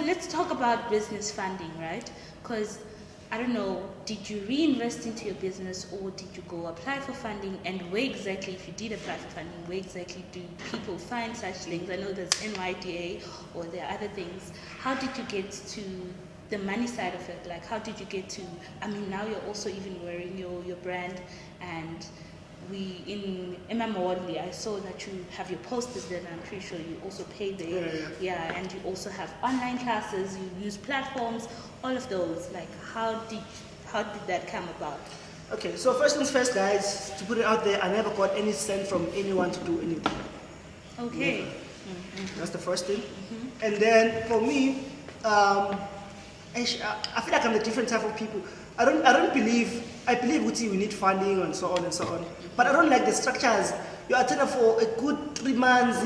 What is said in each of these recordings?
let's talk about business funding, right? Because I don't know, did you reinvest into your business or did you go apply for funding? And where exactly, if you did apply for funding, where exactly do people find such links? I know there's NYDA or there are other things. How did you get to the money side of it? Like, how did you get to, I mean, now you're also even wearing your brand, and we in Emma I saw that you have your posters there, and I'm pretty sure you also pay there. Yeah, and you also have online classes, you use platforms, all of those. Like, how did that come about? Okay, so first things first, guys, to put it out there, I never got any cent from anyone to do anything. Okay. Mm-hmm. That's the first thing. Mm-hmm. And then for me, I feel like I'm the different type of people. I believe we need funding and so on and so on. But I don't like the structures. You attend for a good 3 months,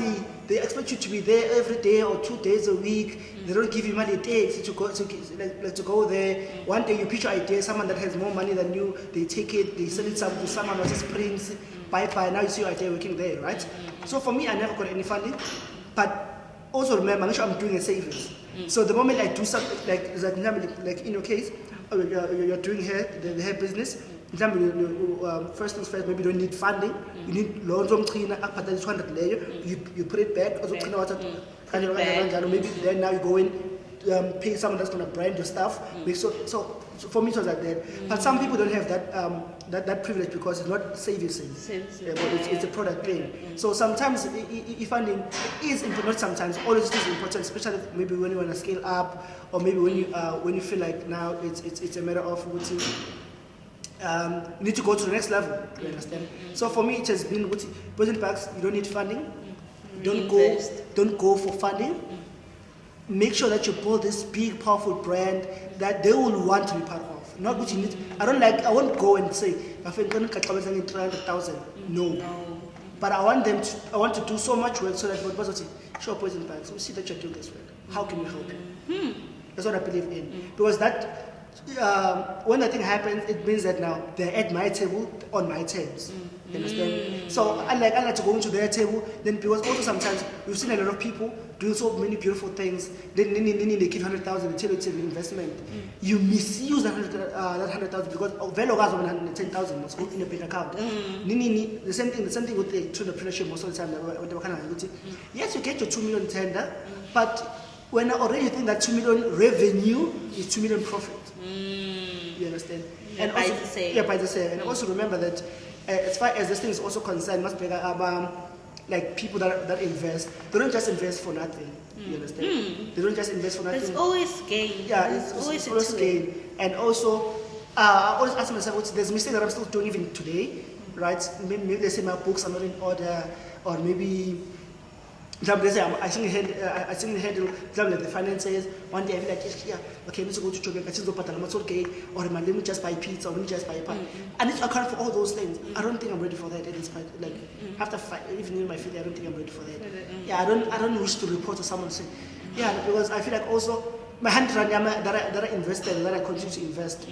they expect you to be there every day or 2 days a week. They don't give you money it takes to go there. One day you pitch your idea, someone that has more money than you, they take it, they sell it to someone else's prince, bye, now you see your idea working there, right? So for me, I never got any funding. But also remember, I'm doing a savings. So the moment I do something, like in your case, you're doing the hair business, first things first, maybe you don't need funding, you need loans from China, 200 layer, you put it back, maybe then now you go in, pay someone that's going to brand your stuff. So for me it was like that. But some people don't have that privilege because it's not savings, but it's a product thing. So sometimes funding is important, not sometimes, always is important, especially maybe when you want to scale up, or maybe when you feel like now it's a matter of you need to go to the next level, you understand? So for me it has been building packs, you don't need funding, don't go for funding. Make sure that you build this big powerful brand that they will want to be part of. Not what you need. I won't go and say I think 300,000. No. But I want to do so much work so that what show poison bags. We see that you're doing this work. How can we help you? That's what I believe in. Because that when that thing happens, it means that now they're at my table on my terms. You understand? So I like to go into their table. Then because also sometimes we've seen a lot of people doing so many beautiful things. Then they give 100,000, they tell you it's an investment. You misuse that 100,000 because value of 110,000 must go in a bank account. The same thing with the entrepreneurship most of the time. Yes, you get your 2 million tender, but when I already think that 2 million revenue is 2 million profit. You understand? And by the same. And also remember that as far as this thing is also concerned, must be like people that invest. They don't just invest for nothing. You understand? They don't just invest for nothing. There's always gain. Yeah, it's always gain. And also, I always ask myself, there's a mistake that I'm still doing even today, right? Maybe they say my books are not in order, or maybe I think handle like the finances. One day I feel like, okay, let's go to Chobek, or let me just buy pizza, or let me just buy a pie. I need to account for all those things. I don't think I'm ready for that. After even in my field, I don't think I'm ready for that. Yeah, I don't wish to report to someone saying, because I feel like also my hand that I invested, that I continue to invest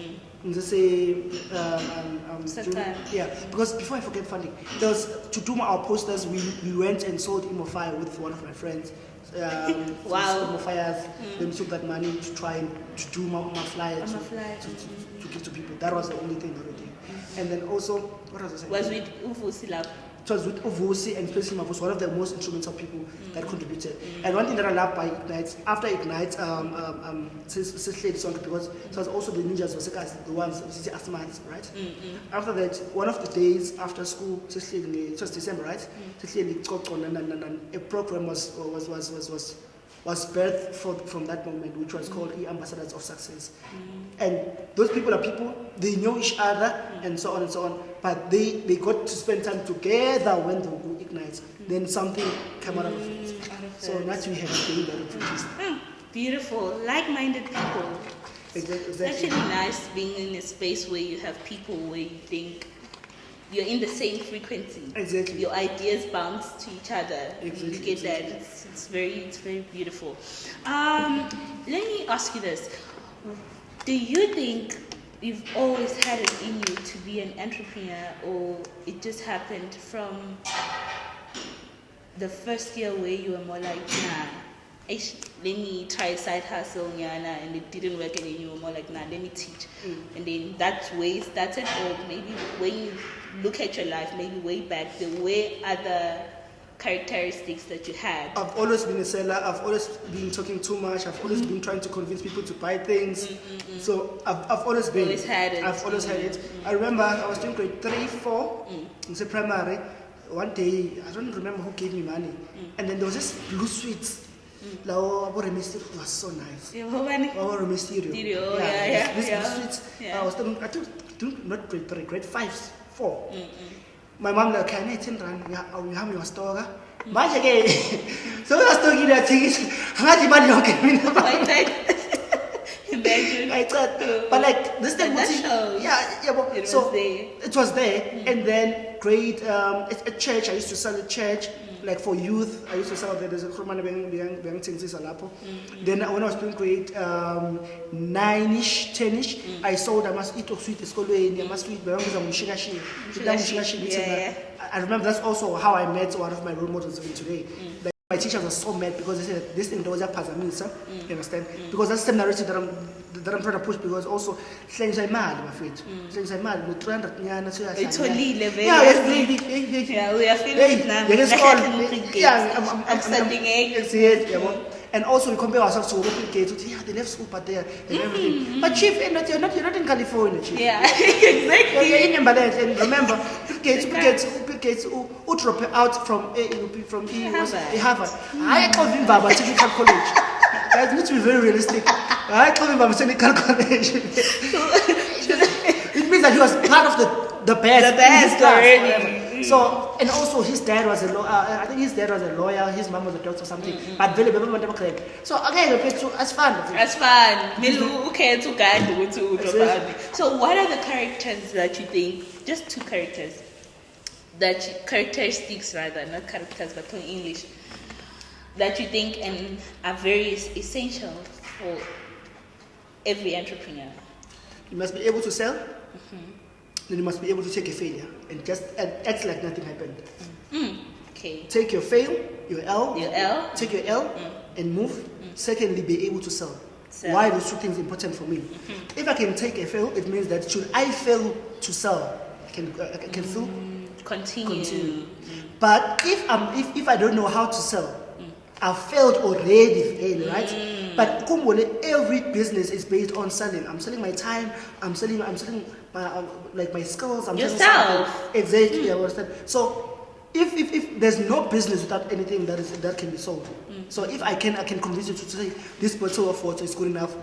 in the same because before I forget funding, there was to do our posters. We went and sold Imofire with one of my friends. Wow. Imofires. Then we took that money to try and to do my flyers to give to people. That was the only thing that we did. And then also, what was I saying? Was with Uvusi Lab. It was with Uvusi and especially Mavus, one of the most instrumental people that contributed. And one thing that I love by Ignite, after Ignite, song because it was also the ninjas, the ones, Asmans, right? After that, one of the days after school, it was December, right? A program was birthed from that moment, which was called the Ambassadors of Success. And those people are people, they know each other and so on, but they got to spend time together when they would Ignite. Then something came out of it. So that's we have a day that we produced. Beautiful, like-minded people. Exactly. It's actually nice being in a space where you have people where you think you're in the same frequency. Exactly. Your ideas bounce to each other. Exactly. You get that. It's very beautiful. Let me ask you this. Do you think you've always had it in you to be an entrepreneur, or it just happened from the first year where you were more like, nah, let me try a side hustle, Nyana, and it didn't work, and then you were more like, nah, let me teach. And then that's where it started, or maybe when you look at your life, maybe way back, there were other characteristics that you had. I've always been a seller. I've always been talking too much. I've always been trying to convince people to buy things. So I've always been. I've always had it. I remember I was doing grade 3, 4 in the primary. One day, I don't remember who gave me money, and then there was this blue sweets. Lao Mysterio was so nice. Mysterio. This blue sweets. I was doing, I think not grade 3, grade 5, 4. My mom like, can I tell you have your store? Much again. So I was talking that things. How much money you give me? Imagine. But like this thing was it was there. And then grade at church, I used to sell at church. Like for youth, I used to sell there. There's a Kurman being things Alapo. Then when I was doing grade 9ish, 10ish, I sold I must eat of sweet school in I must eat I remember that's also how I met one of my role models even today. Like my teachers were so mad because they said this Ntokozo Pazamisa, you understand? Because that's the narrative that I'm trying to push, because also things I mad, my friend. Things I mad with 300 nyana so it's only level. Yeah, we are feeling it now. I'm standing egg. And also we compare ourselves to open gates. Yeah, they left school, but there and everything. But chief, you're not in California, chief. Yeah, exactly. And remember, Gates who drop out from Harvard. I call him Baba Technical College. That needs to be very realistic. I call him Baba Technical College. It means that he was part of the best already. So, and also his dad was a lawyer. I think his dad was a lawyer. His mom was a doctor or something. But very democratic. So again, it's fun. It's fun. So, what are the characters that you think? Just 2 characters. Characteristics rather, not characters, but in English. That you think and are very essential for every entrepreneur. You must be able to sell. Then you must be able to take a failure and just act like nothing happened. Okay. Take your fail, your L. Take your L and move. Secondly, be able to sell. Why those 2 things important for me? If I can take a fail, it means that should I fail to sell, I can still continue. But if I don't know how to sell, I've failed already, right? But every business is based on selling. I'm selling my time. I'm selling my my skills. I'm yourself. Selling exactly. I understand. So if there's no business without anything that can be sold. So if I can convince you to say this bottle of water is good enough,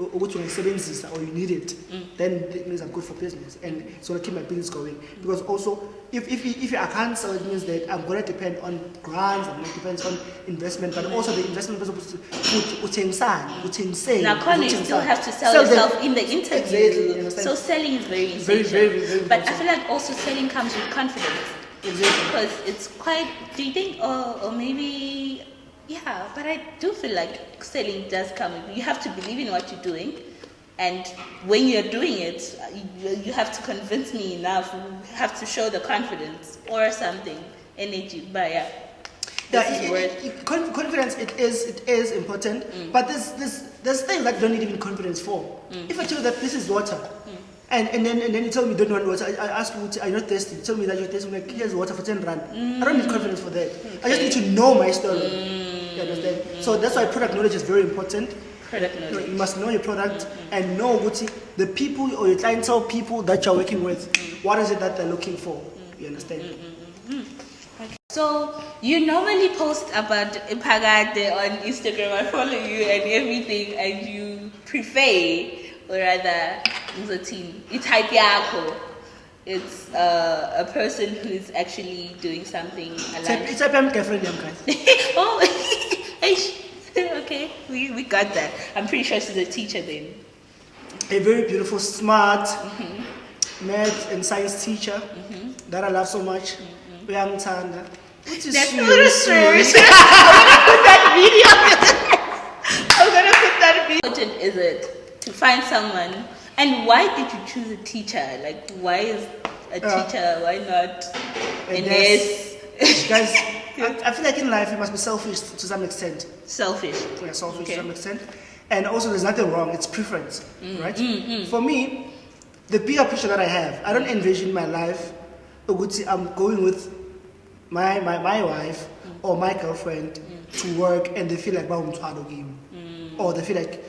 or you need it, then it means I'm good for business and it's going to keep my business going. Because also, if I can't sell, it means that I'm going to depend on grants, and it depends on investment, but also the investment is supposed to now, you still have to sell yourself in the interview. Exactly, so selling is very essential. Very but I feel like also selling comes with confidence. Exactly. Because it's quite, do you think, or maybe... Yeah, but I do feel like selling does come. You have to believe in what you're doing, and when you're doing it, you have to convince me enough. You have to show the confidence or something, energy. But confidence. It is important, but there's things that don't need even confidence for. If I tell you that this is water. And then you tell me you don't want water. I ask you, are you not thirsty? You tell me that you're thirsty. I'm like, here's water for 10 rand. I don't need confidence for that. I just need to know my story. You understand? So that's why product knowledge is very important. Product knowledge. You must know your product and know what the people or your clientele people that you're working with, what is it that they're looking for. You understand? Okay. So you normally post about Impagade on Instagram. I follow you and everything, and you prefer, or rather, it's hype yako. It's a person who is actually doing something alive. It's a girlfriend, guys. Oh, okay, we got that. I'm pretty sure she's a teacher then. A very beautiful, smart math and science teacher that I love so much. Young Tanda. That's serious. I'm gonna put that video. I'm gonna put that video. How important is it to find someone? And why did you choose a teacher? Like, why is a teacher? Why not a nurse? Guys, I feel like in life you must be selfish to some extent. Selfish. Yeah, selfish Okay. to some extent. And also there's nothing wrong, it's preference, right? For me, the bigger picture that I have, I don't envision my life, I'm going with my wife or my girlfriend to work and they feel like or they feel like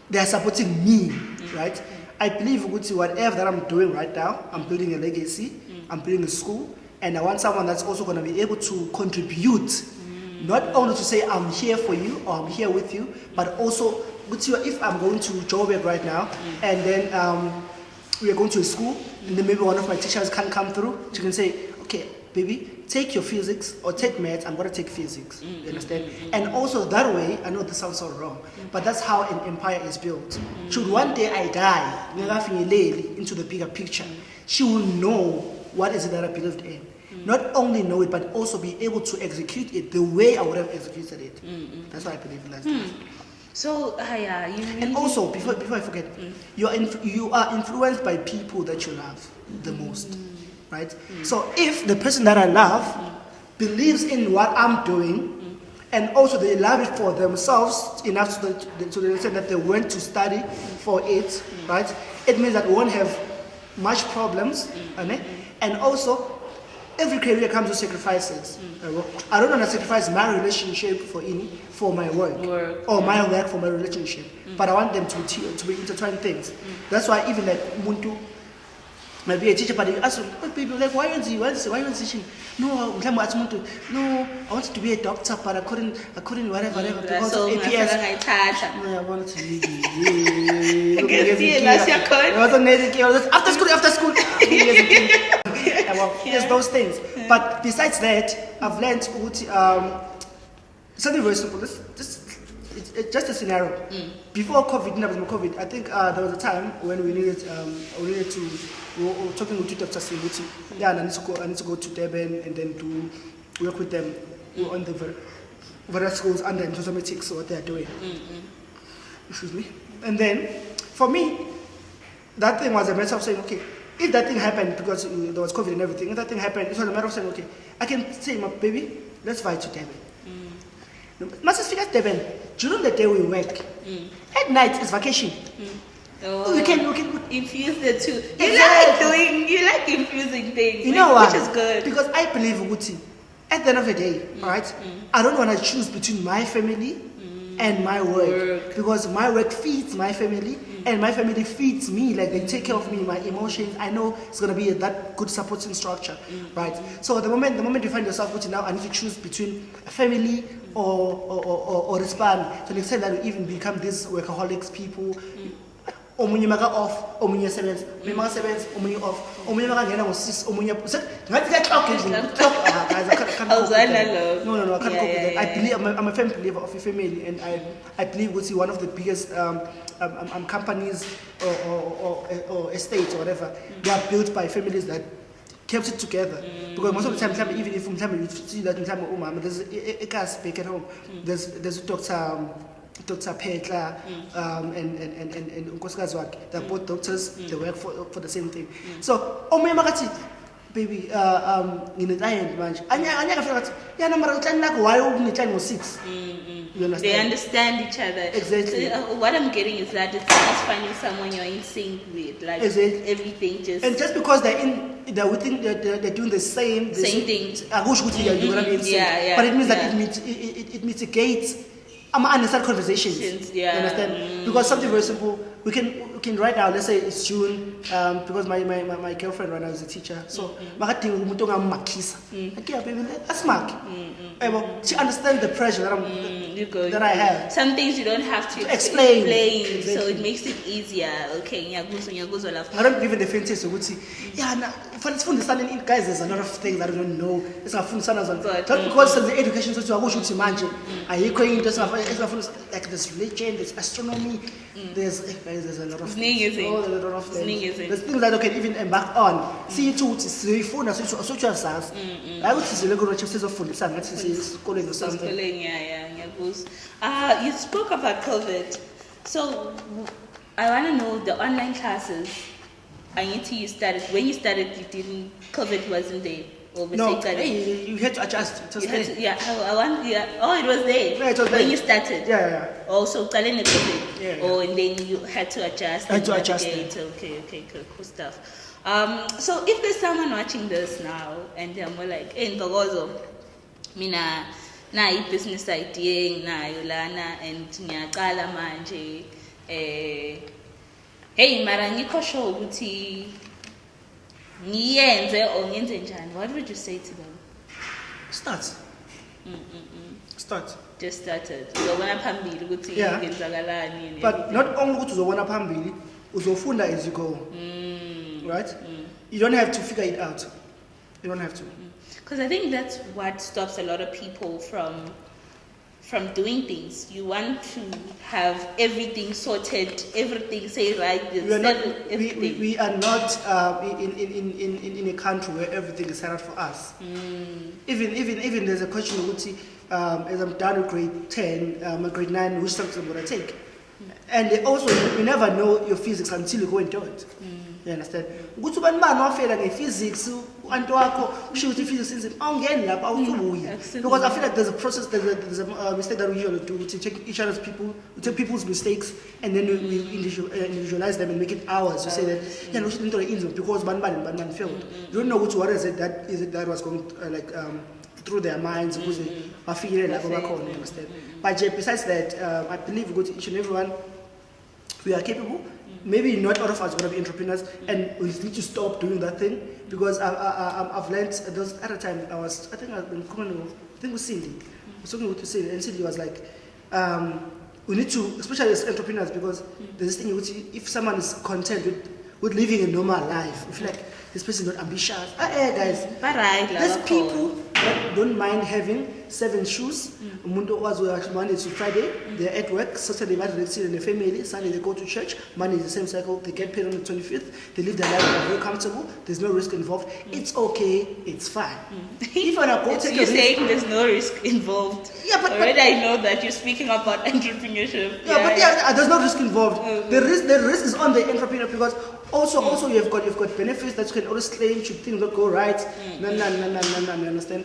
they are supporting me, right? I believe whatever that I'm doing right now, I'm building a legacy, I'm building a school, and I want someone that's also going to be able to contribute, not only to say I'm here for you or I'm here with you, but also if I'm going to Joburg right now and then we are going to a school and then maybe one of my teachers can't come through, she can say, okay, baby, take your physics or take maths, I'm going to take physics. You understand? And also that way, I know this sounds so wrong, but that's how an empire is built. Should one day I die, into the bigger picture, she will know what is it that I believed in. Not only know it, but also be able to execute it the way I would have executed it. That's what I believe in last days. So, yeah, you really... And also, before I forget, you are influenced by people that you love the most. Right? So if the person that I love believes in what I'm doing, and also they love it for themselves enough to the extent that they went to study for it, right? It means that we won't have much problems, and also every career comes with sacrifices. I don't want to sacrifice my relationship for my work or my work for my relationship, but I want them to be intertwined things. That's why even like Muntu. Maybe a teacher, but you ask people like, why are you teaching? No, I wanted to be a doctor, but I couldn't, whatever, because so of APS. I wanted to be. After school. Yes, those things. But besides that, I've learned something very simple. It's just a scenario. Before COVID, I think there was a time when we needed to. We were talking with Dr. Simuti. Yeah, and I need to go to Durban and then to work with them on the various schools under informatics, so what they are doing. Excuse me. And then, for me, that thing was a matter of saying, okay, if that thing happened because there was COVID and everything, if that thing happened, it was a matter of saying, okay, I can say, my baby, let's fly to Durban. Must speak at Durban. During the day we work. At night it's vacation. Oh, we can infuse the two. Exactly. You like infusing things. You know what? Which is good. Because I believe Uguti, at the end of the day, right? I don't want to choose between my family and my work. Because my work feeds my family and my family feeds me. Like they take care of me, my emotions. I know it's gonna be that good supporting structure, right? So the moment you find yourself Uguti, now I need to choose between a family or a span. To the extent that you even become these workaholics people. Omunye maka off, omunye sebenza, mina sebenza, omunye off, omunye maka ngena ngo6, omunye ngathi clock guys, I can't cope with that. No, I can't cope with that. I believe I'm a firm believer of a family, and I believe we'll see one of the biggest companies or estates or whatever, they are built by families that kept it together. Because most of the time, even if you see that there's a gas back at home, there's Dr. Petla and Nkosikazi wakhe. They're both doctors, they work for the same thing. So, baby, ngine-client manje. Anyaka fika ngathi, yana mara uklani lakho why une-client ngo-6? You understand? They understand each other. Exactly. So, what I'm getting is that it's just finding someone you're in sync with, like everything just. And just because they're doing the same thing. Akusho ukuthi you're gonna be in sync. But it means that it mitigates unnecessary conversations. You understand? Because something very simple. We can right now. Let's say it's June. Because my girlfriend right now is a teacher. So makadinga umuntu ongamakisa. Okay, baby, let's mark. She understands the pressure that I have. Some things you don't have to explain. So it makes it easier. Okay, ngiyakuzo lapho. I don't give it the fantasy ukuthi sifundisana guys, there's a lot of things that I don't know. Esingafundisana zona. Just because the education system akusho ukuthi manje ayikho into esingafundisa, like there's religion, there's astronomy, there's a lot of things. There's things that I can even embark on. See it ukuthi siyifunda sokuthi uyazazi. Hayi ukuthi sizele kuroche sizofundisana ngathi sisikoleni or something. You spoke about COVID. So I want to know the online classes. When you started, COVID wasn't there. Or No, hey, you had to adjust. It was there. yeah, I want, yeah. Oh, it was there. Yeah, it was when there. you started. Yeah. Also, yeah. Oh, and then you had to adjust. I had to adjust. Okay, cool stuff. So if there's someone watching this now and they're more like, hey, Ntokozo, mina na business idea nginayo lana and ngiyaqala manje hey mara ngikho sure ukuthi ngiyenze or ngenze njani, what would you say to them? Start. Start. Just started. Uzobona phambili ukuthi yenzakalani. But not only ukuthi uzobona phambili, uzofunda as you go. Right? You don't have to figure it out. You don't have to. Because I think that's what stops a lot of people from doing things. You want to have everything sorted, everything say right. We are not in a country where everything is set out for us. Even there's a question as I'm done with grade 10, grade 9, which subject I'm going to take. And also, you never know your physics until you go and do it. You understand? Ukuthi ubani manje wafela nge-physics anto wakho usho ukuthi i-physics inzima awungeni lapha awusubuya, because I feel like there's a process, there's a mistake that we usually do. We take each other's people's mistakes and then we individualize them and make it ours. You say that we should into the inzima because ban failed. You don't know what is it that was going through their minds because they figuring like you understand. But besides that, I believe each and everyone we are capable. Maybe not all of us are going to be entrepreneurs, and we need to stop doing that thing because I've learned. There was at a time I think with Cindy. I was talking with Cindy, and Cindy was like, we need to, especially as entrepreneurs, because there's this thing which if someone is content with living a normal life, we feel like this person is not ambitious. Guys, there's people that don't mind having 7 shoes. Umuntu was Monday to Friday, they're at work, Saturday night they sit in the family, Sunday they go to church, Monday is the same cycle, they get paid on the 25th, they live their life, they're very comfortable, there's no risk involved. It's okay, it's fine. If you want to go take you're saying there's no risk involved. Yeah, but already I know that you're speaking about entrepreneurship. There's no risk involved. The risk is on the entrepreneur because also you've got benefits that you can always claim should things not go right. No, you understand?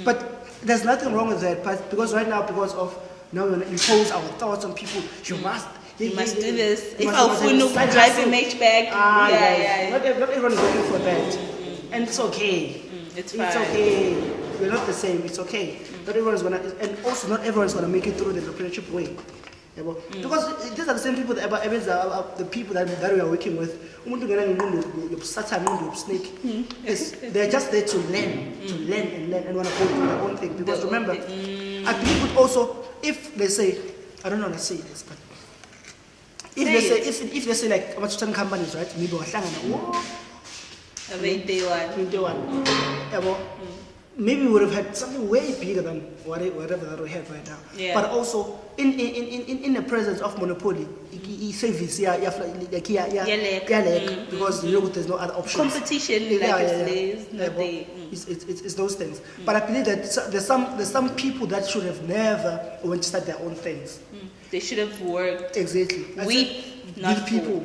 But there's nothing wrong with that, but because right now, because of now we impose our thoughts on people, you must do this. If our phone drive a match back, Not everyone is looking for that, and it's okay. It's fine. It's okay. We're not the same. It's okay. Not everyone's gonna, and also not everyone's gonna make it through the entrepreneurship way. Because these are the same people that the people that we are working with. They're just there to learn and want to go do their own thing. Because remember, I believe it also, if they say, I don't know how to say this, but if they say like about certain companies, right? Maybe maybe we would have had something way bigger than whatever that we have right now. Yeah. But also in the presence of monopoly, service because you know there's no other options. Competition, it's those things. But I believe that there's some people that should have never went to start their own things. They should have worked. Exactly. With people.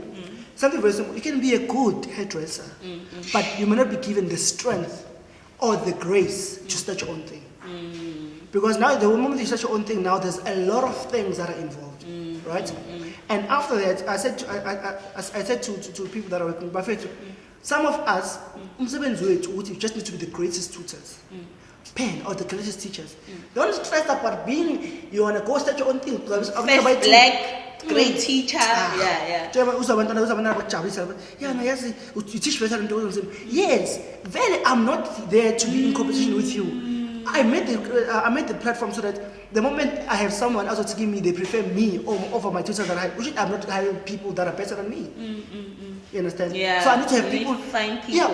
Something very simple. You can be a good hairdresser, but you may not be given the strength or the grace to start your own thing. Because now, the moment you start your own thing, now there's a lot of things that are involved, right? And after that, I said to people that are working with me, some of us, we just need to be the greatest tutors. Pen or the greatest teachers. Don't stress about being, you want to go start your own thing. First black, great teacher. You teach better than those. Yes, I'm not there to be in competition with you. I made the platform so that the moment I have someone else to give me, they prefer me over my tutors that I have. I'm not hiring people that are better than me. You understand? Yeah. So I need to have people. Find people. Yeah.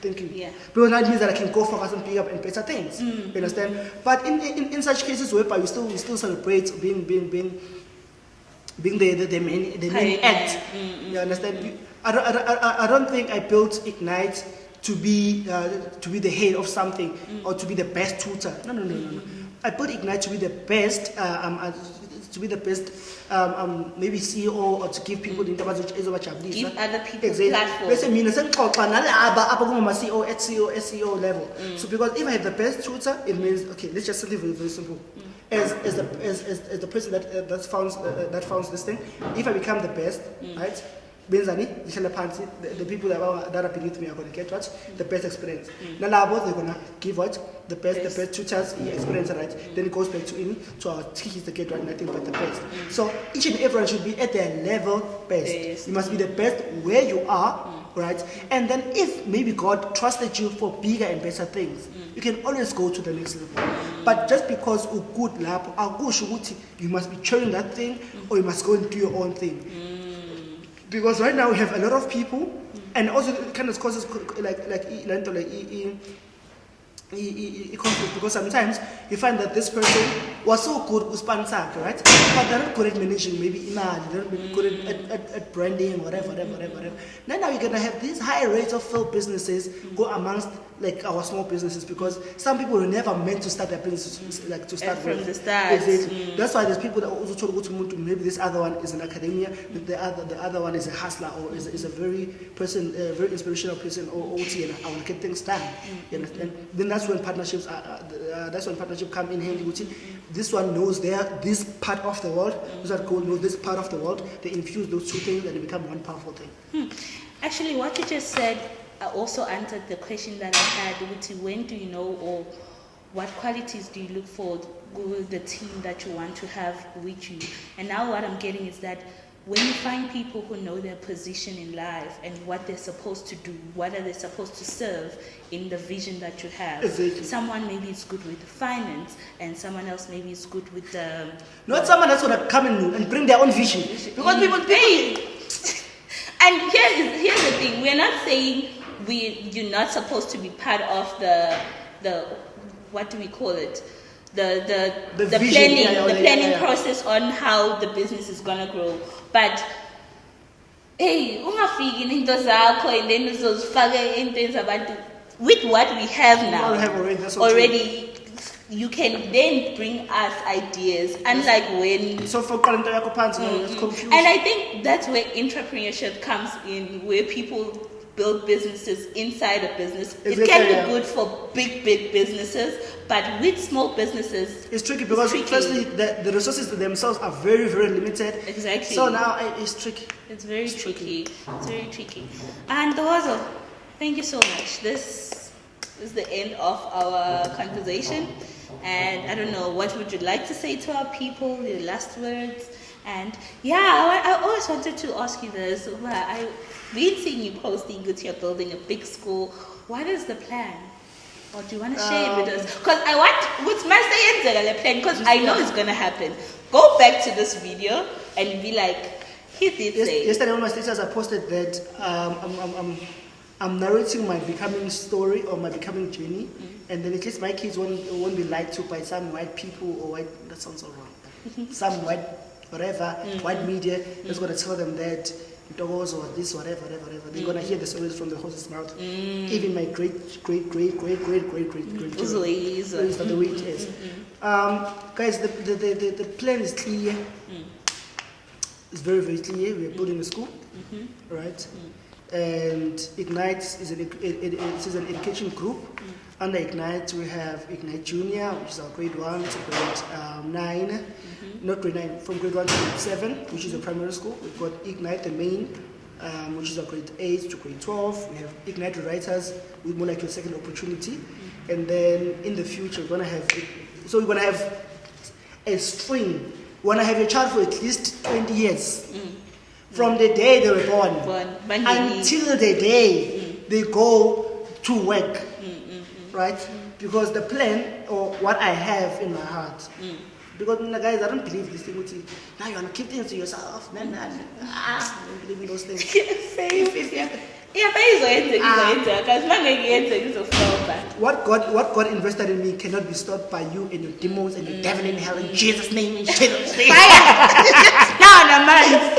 Thank you. Yeah. Because that means that I can go focus and pick up and better things. You understand? But in such cases whereby we still celebrate being the main act. You understand? I don't think I built Ignite to be the head of something or to be the best tutor. No. I built Ignite to be the best to be the best maybe CEO or to give people the Ntokozo. Give other people platform. Bese mina sengixoxa nalaba CEO at SEO level. So because if I have the best tutor, it means okay, let's just leave it very simple. As the person that founds this thing, if I become the best, right? The people that are beneath me are going to get what? The best experience. Nalabo, they're going to give what? The best tutors experience, right? Then it goes back to our teachers to get right, nothing but the best. So each and everyone should be at their level best. You must be the best where you are, right? And then if maybe God trusted you for bigger and better things, you can always go to the next level. But just because you good lap, you must be churning that thing, or you must go and do your own thing. Because right now we have a lot of people, and also it kind of causes conflict, because sometimes you find that this person was so good with Spansak, right? But they're not good at managing, maybe email, they're not good at branding, whatever. Now you're gonna have these high rates of failed businesses go amongst like our small businesses, because some people were never meant to start their business like to start from with. the start. That's why there's people that also try to go to maybe this other one is an academia, the other one is a hustler, or is a very inspirational person, or OT, and I want to get things done. You understand? Then that's when partnerships come in handy. This one knows this part of the world, this one knows this part of the world. They infuse those two things and they become one powerful thing. Actually, what you just said also answered the question that I had, when do you know, or what qualities do you look for with the team that you want to have with you? And now what I'm getting is that when you find people who know their position in life and what they're supposed to do, what are they supposed to serve in the vision that you have. Exactly. Someone maybe is good with finance, and someone else maybe is good with the... Not someone that's going to come in and bring their own vision. Because people... And here's the thing, we're not saying you're not supposed to be part of the what do we call it? The planning process on how the business is gonna grow. But hey, ungafiki into zakho and then uzozifaka into zabantu. With what we have now, already you can then bring us ideas, unlike when... So for it's confused. And I think that's where entrepreneurship comes in, where people build businesses inside a business. It can be good for big businesses, but with small businesses... It's tricky because firstly, the resources themselves are very, very limited. Exactly. So now it's tricky. It's very tricky. It's very tricky. And Ntokozo, thank you so much. This is the end of our conversation. And I don't know, what would you like to say to our people, your last words? And yeah, I always wanted to ask you this. I've been seeing you posting that you're building a big school. What is the plan? Or do you want to share it with us? Because I want, what's my plan? Because I know it's going to happen. Go back to this video and be like, he did say. Yesterday on my status I posted that I'm narrating my becoming story or my becoming journey, and then at least my kids won't be lied to by some white people or white, that sounds so wrong, some white whatever, white media that's going to tell them that Ntokozo or this, whatever. They're going to hear the stories from the horse's mouth. Even my great children. Is that the way it is? Guys, the plan is clear. It's very, very clear. We're building a school, right? And Ignite is an education group. Under Ignite, we have Ignite Junior, which is our grade 1 to grade 9. Not grade 9, from grade 1 to grade 7, which is a primary school. We've got Ignite, the main, which is our grade 8 to grade 12. We have Ignite Writers, with more like your second opportunity. And then in the future, we're going to have a string. We're going to have a child for at least 20 years. From the day they were born until the day they go to work, right? Because the plan, or what I have in my heart, because guys, I don't believe this thing. Now you want to keep things to yourself, man. I don't believe in those things. What God invested in me cannot be stopped by you and your demons and your devil in hell in Jesus' name. In Jesus' name. No, man.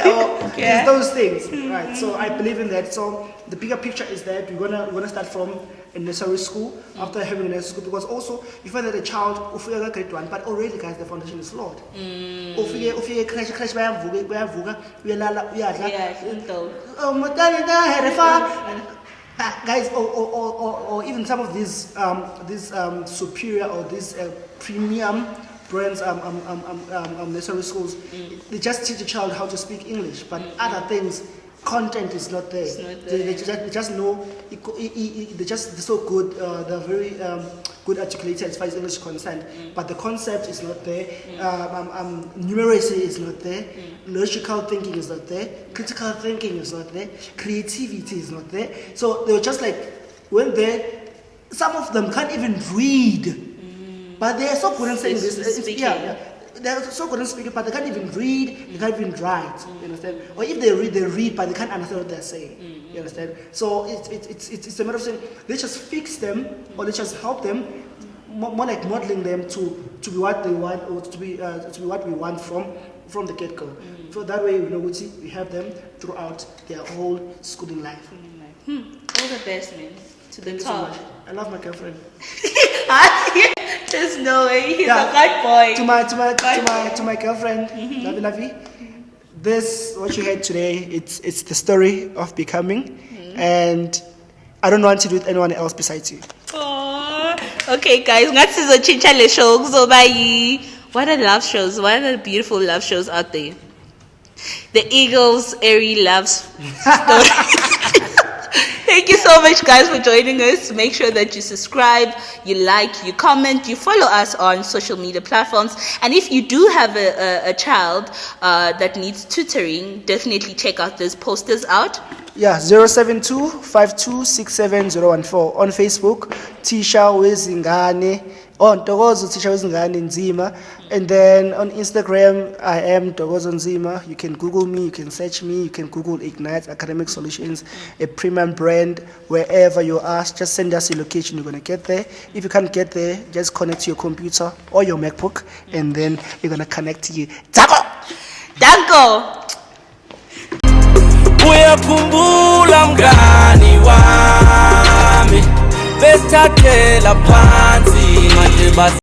It's those things, right? So I believe in that. So the bigger picture is that we're gonna start from a nursery school after having a nursery school, because also you find that a child ufika grade 1, but already guys the foundation is flawed. Ufike crash bayavuka uyalala uyadla. Guys, or even some of these superior or these premium brands nursery schools, they just teach the child how to speak English, but other things, content is not there. They just know they're so good, they're very good articulated as far as English is concerned, but the concept is not there. Numeracy is not there. Logical thinking is not there. Critical thinking is not there. Creativity is not there. So they were just like, when there, some of them can't even read. But they are so good at saying this. They're so good at speaking, but they can't even read, they can't even write. You understand? Or if they read, but they can't understand what they're saying. You understand? So it's a matter of saying, let's just fix them, or let's just help them, more like modeling them to be what they want, or to be what we want from the get-go. So that way, we have them throughout their whole schooling life. All the best, man. To the top. So I love my girlfriend. There's no way. He's a good boy. To my girlfriend, Lavi. This what you heard today. It's the story of becoming, and I don't want to do with anyone else besides you. Oh, okay, guys. What are love shows? What are the beautiful love shows out there? The Eagles' airy love story. Thank you so much, guys, for joining us. Make sure that you subscribe, you like, you comment, you follow us on social media platforms. And if you do have a child that needs tutoring, definitely check out those posters out. Yeah, 072-5267-014 on Facebook, Tisha Wezingane, on Ntokozo Tisha Wezingane Nzima, and then on Instagram I am Ntokozo Nzima. You can Google me, you can search me, you can Google Ignite Academic Solutions, a premium brand. Wherever you are, just send us your location, you're gonna get there. If you can't get there, just connect to your computer or your MacBook, and then we're gonna connect to you. Danko! Uyakhumbula mngani wami besithathela phansi manje